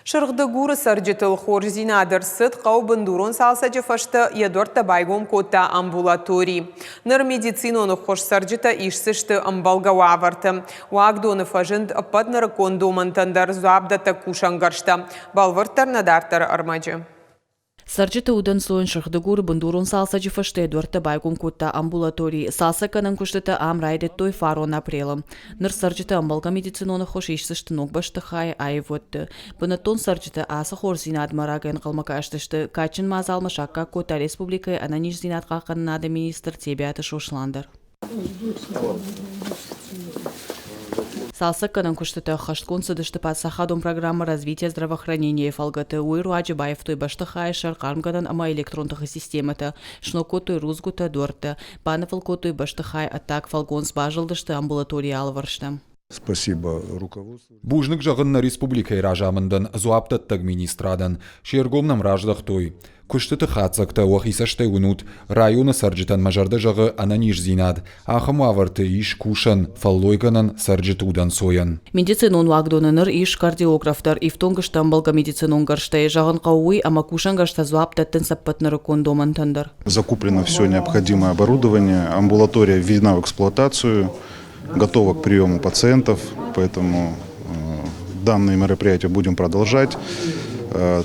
Шырғды гуры сарджетыл хорзинадыр сыт қаубын дурон салса жефашты едорта байгом кота амбулаторий. Ныр медициноны хош сарджета ишсышты амбалгава аварты. Уагдоны фажынд апад ныр кондомантандар зуабдата кушангаршта. Балвыртар надартар армаджы. Сарджета удан соен шырхдыгур бандурон салса жифаште дуарта байгон кутта амбулаторий салса канан куштата ам райдет той фарон апрелым. Ныр сарджета амбалга медициноны хош ишсышты ногбашты хай айвотты. Бынатон сарджета аса хор зинад мараген калмакаштышты. Качин мазалма шакка кота республика ананиш зинад қақаннады министр тебяты шошландыр. Салса канан куштата хашткон садышты подсахадом программа развития здравоохранения фалгаты уйру аджибаев той башты хайшар кармгадан ама электронтығы системата шноко той рузгута дорта панафалко той башты хай атак фалгон сбажылдышты амбулатория алваршты. Спасибо руководству. Бужник жағынна республикай ражамындан зуаптаттаг министрадан шергомнам раждах той. Куштыты хацакта уахисаштай унут районы сарджитан мажарда жағы ананиш зинад. Ахаму аварты иш кушан фаллойганан сарджитудан соян. Медицинон вагдоныныр иш кардиографтар ифтонгышты амбалга медицинон гарштай жағын қауы ама кушан гаршта зуаптаттын саппатныры кондомантандар. Закуплено все необходимое оборудование, амбулатория введена в эксплуатацию, готова к приему пациентов, поэтому данные мероприятия будем продолжать.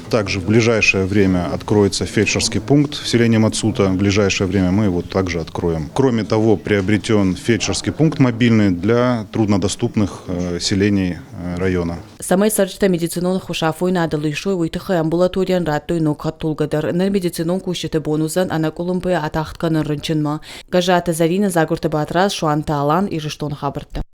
Также в ближайшее время откроется фельдшерский пункт в селении Мацута. В ближайшее время мы его также откроем. Кроме того, приобретен фельдшерский пункт мобильный для труднодоступных селений района. Самай сарджета медицинон хушафой надалы шой уйтыхы амбулаториян раттой нокхат тулгадар. Нер медицинон кушеты бонузан анаколумпы атахтканын рынчынма. Гажата Зарина Загурта Батрас Шуанта Алан и Жиштон Хабарта.